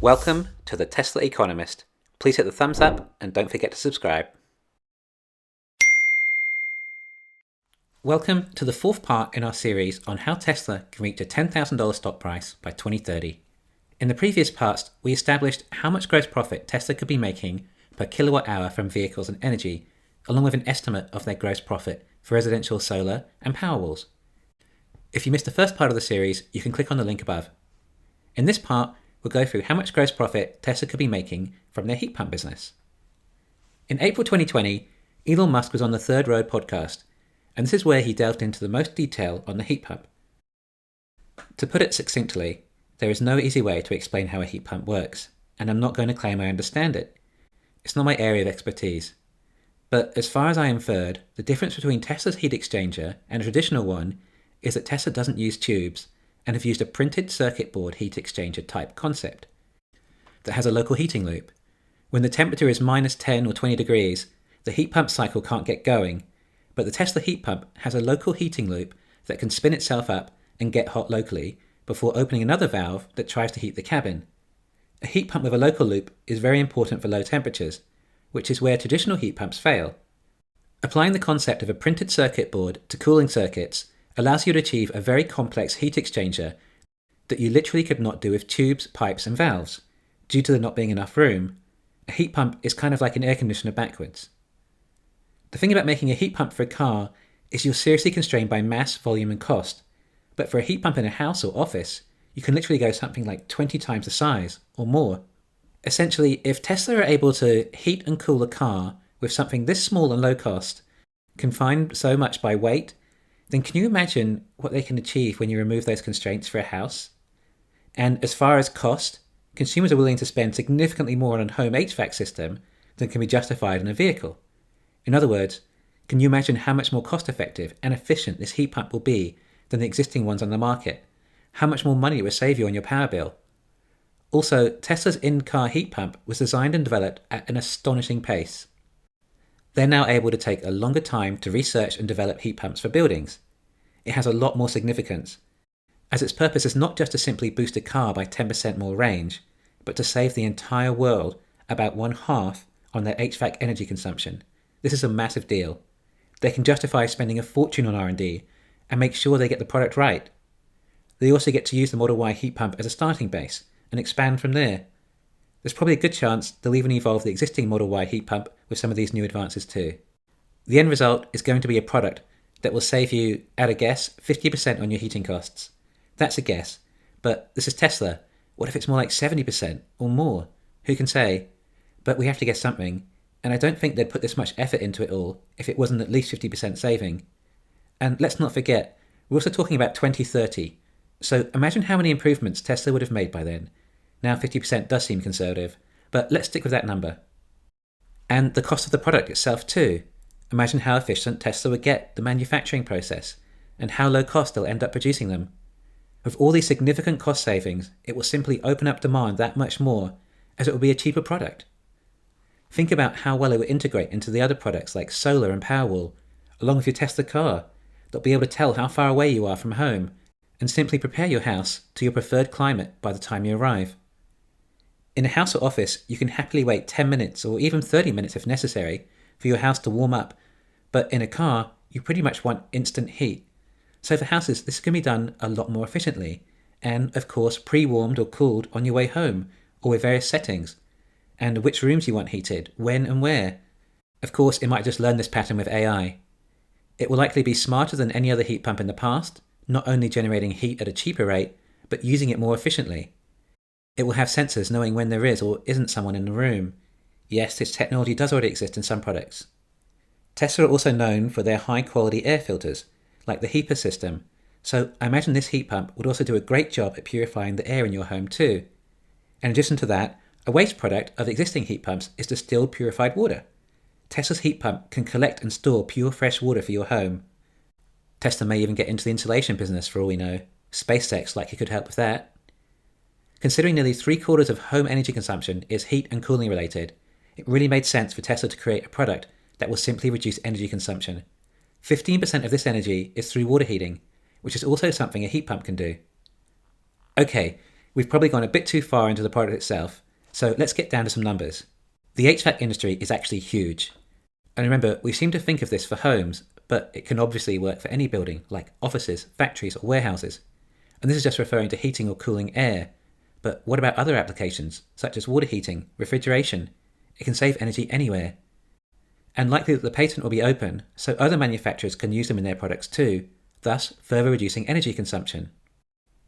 Welcome to the Tesla Economist. Please hit the thumbs up and don't forget to subscribe. Welcome to the fourth part in our series on how Tesla can reach a $10,000 stock price by 2030. In the previous parts, we established how much gross profit Tesla could be making per kilowatt hour from vehicles and energy, along with an estimate of their gross profit for residential solar and Powerwalls. If you missed the first part of the series, you can click on the link above. In this part, we'll go through how much gross profit Tesla could be making from their heat pump business. In April 2020, Elon Musk was on the Third Road podcast, and this is where he delved into the most detail on the heat pump. To put it succinctly, there is no easy way to explain how a heat pump works, and I'm not going to claim I understand it. It's not my area of expertise. But as far as I inferred, the difference between Tesla's heat exchanger and a traditional one is that Tesla doesn't use tubes and have used a printed circuit board heat exchanger type concept that has a local heating loop. When the temperature is minus 10 or 20 degrees, the heat pump cycle can't get going, but the Tesla heat pump has a local heating loop that can spin itself up and get hot locally before opening another valve that tries to heat the cabin. A heat pump with a local loop is very important for low temperatures, which is where traditional heat pumps fail. Applying the concept of a printed circuit board to cooling circuits allows you to achieve a very complex heat exchanger that you literally could not do with tubes, pipes and valves, due to there not being enough room. A heat pump is kind of like an air conditioner backwards. The thing about making a heat pump for a car is you're seriously constrained by mass, volume and cost, but for a heat pump in a house or office, you can literally go something like 20 times the size, or more. Essentially, if Tesla are able to heat and cool a car with something this small and low cost, confined so much by weight, then can you imagine what they can achieve when you remove those constraints for a house? And as far as cost, consumers are willing to spend significantly more on a home HVAC system than can be justified in a vehicle. In other words, can you imagine how much more cost effective and efficient this heat pump will be than the existing ones on the market? How much more money it will save you on your power bill? Also, Tesla's in-car heat pump was designed and developed at an astonishing pace. They're now able to take a longer time to research and develop heat pumps for buildings. It has a lot more significance, as its purpose is not just to simply boost a car by 10% more range, but to save the entire world about 1/2 on their HVAC energy consumption. This is a massive deal. They can justify spending a fortune on R&D and make sure they get the product right. They also get to use the Model Y heat pump as a starting base and expand from there. There's probably a good chance they'll even evolve the existing Model Y heat pump with some of these new advances too. The end result is going to be a product that will save you, at a guess, 50% on your heating costs. That's a guess, but this is Tesla. What if it's more like 70% or more? Who can say? But we have to guess something, and I don't think they'd put this much effort into it all if it wasn't at least 50% saving. And let's not forget, we're also talking about 2030. So imagine how many improvements Tesla would have made by then. Now 50% does seem conservative, but let's stick with that number. And the cost of the product itself too. Imagine how efficient Tesla would get the manufacturing process, and how low cost they'll end up producing them. With all these significant cost savings, it will simply open up demand that much more, as it will be a cheaper product. Think about how well it will integrate into the other products like solar and Powerwall, along with your Tesla car. They'll be able to tell how far away you are from home, and simply prepare your house to your preferred climate by the time you arrive. In a house or office, you can happily wait 10 minutes or even 30 minutes if necessary for your house to warm up, but in a car, you pretty much want instant heat. So for houses, this can be done a lot more efficiently, and of course pre-warmed or cooled on your way home, or with various settings, and which rooms you want heated, when and where. Of course, it might just learn this pattern with AI. It will likely be smarter than any other heat pump in the past, not only generating heat at a cheaper rate, but using it more efficiently. It will have sensors knowing when there is or isn't someone in the room. Yes, this technology does already exist in some products. Tesla are also known for their high-quality air filters, like the HEPA system, so I imagine this heat pump would also do a great job at purifying the air in your home too. In addition to that, a waste product of existing heat pumps is distilled purified water. Tesla's heat pump can collect and store pure fresh water for your home. Tesla may even get into the insulation business for all we know. SpaceX likely could help with that. Considering nearly 3/4 of home energy consumption is heat and cooling related, it really made sense for Tesla to create a product that will simply reduce energy consumption. 15% of this energy is through water heating, which is also something a heat pump can do. Okay, We've probably gone a bit too far into the product itself, so let's get down to some numbers. The HVAC industry is actually huge. And remember, we seem to think of this for homes, but it can obviously work for any building, like offices, factories, or warehouses. And this is just referring to heating or cooling air. But what about other applications, such as water heating, refrigeration? It can save energy anywhere. And likely that the patent will be open, so other manufacturers can use them in their products too, thus further reducing energy consumption.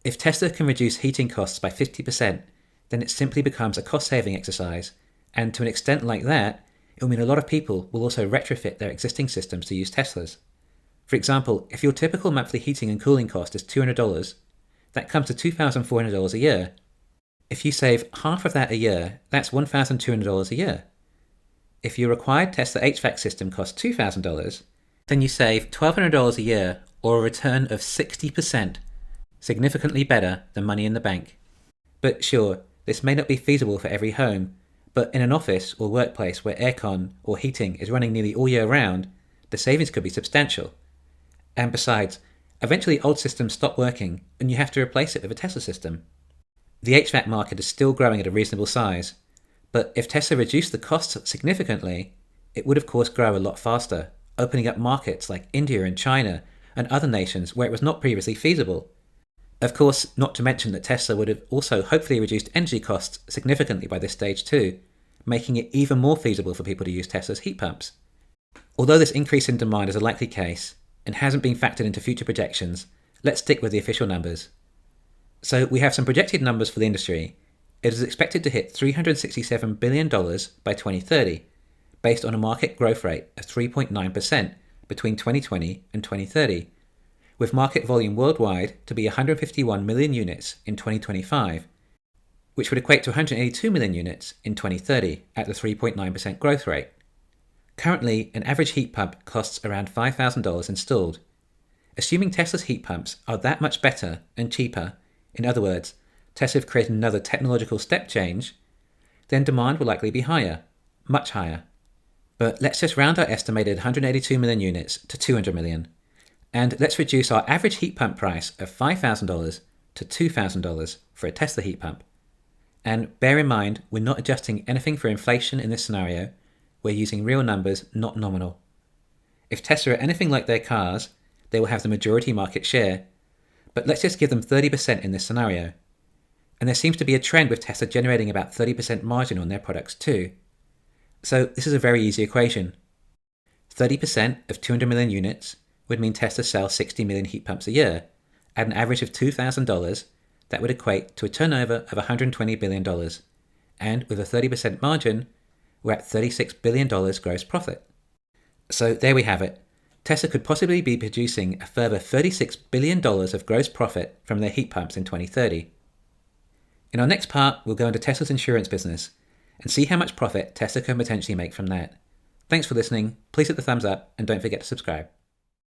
If Tesla can reduce heating costs by 50%, then it simply becomes a cost-saving exercise, and to an extent like that, it will mean a lot of people will also retrofit their existing systems to use Teslas. For example, if your typical monthly heating and cooling cost is $200, that comes to $2,400 a year. If you save half of that a year, that's $1,200 a year. If your required Tesla HVAC system costs $2,000, then you save $1,200 a year, or a return of 60%, significantly better than money in the bank. But sure, this may not be feasible for every home, but in an office or workplace where aircon or heating is running nearly all year round, the savings could be substantial. And besides, eventually old systems stop working and you have to replace it with a Tesla system. The HVAC market is still growing at a reasonable size, but if Tesla reduced the costs significantly, it would of course grow a lot faster, opening up markets like India and China and other nations where it was not previously feasible. Of course, not to mention that Tesla would have also hopefully reduced energy costs significantly by this stage too, making it even more feasible for people to use Tesla's heat pumps. Although this increase in demand is a likely case and hasn't been factored into future projections, let's stick with the official numbers. So we have some projected numbers for the industry. It is expected to hit $367 billion by 2030, based on a market growth rate of 3.9% between 2020 and 2030, with market volume worldwide to be 151 million units in 2025, which would equate to 182 million units in 2030 at the 3.9% growth rate. Currently, an average heat pump costs around $5,000 installed. Assuming Tesla's heat pumps are that much better and cheaper, in other words, Tesla have created another technological step change, then demand will likely be higher, much higher. But let's just round our estimated 182 million units to 200 million. And let's reduce our average heat pump price of $5,000 to $2,000 for a Tesla heat pump. And bear in mind, we're not adjusting anything for inflation in this scenario. We're using real numbers, not nominal. If Tesla are anything like their cars, they will have the majority market share. But let's just give them 30% in this scenario. And there seems to be a trend with Tesla generating about 30% margin on their products too. So this is a very easy equation. 30% of 200 million units would mean Tesla sells 60 million heat pumps a year. At an average of $2,000, that would equate to a turnover of $120 billion. And with a 30% margin, we're at $36 billion gross profit. So there we have it. Tesla could possibly be producing a further $36 billion of gross profit from their heat pumps in 2030. In our next part, we'll go into Tesla's insurance business and see how much profit Tesla can potentially make from that. Thanks for listening. Please hit the thumbs up and don't forget to subscribe.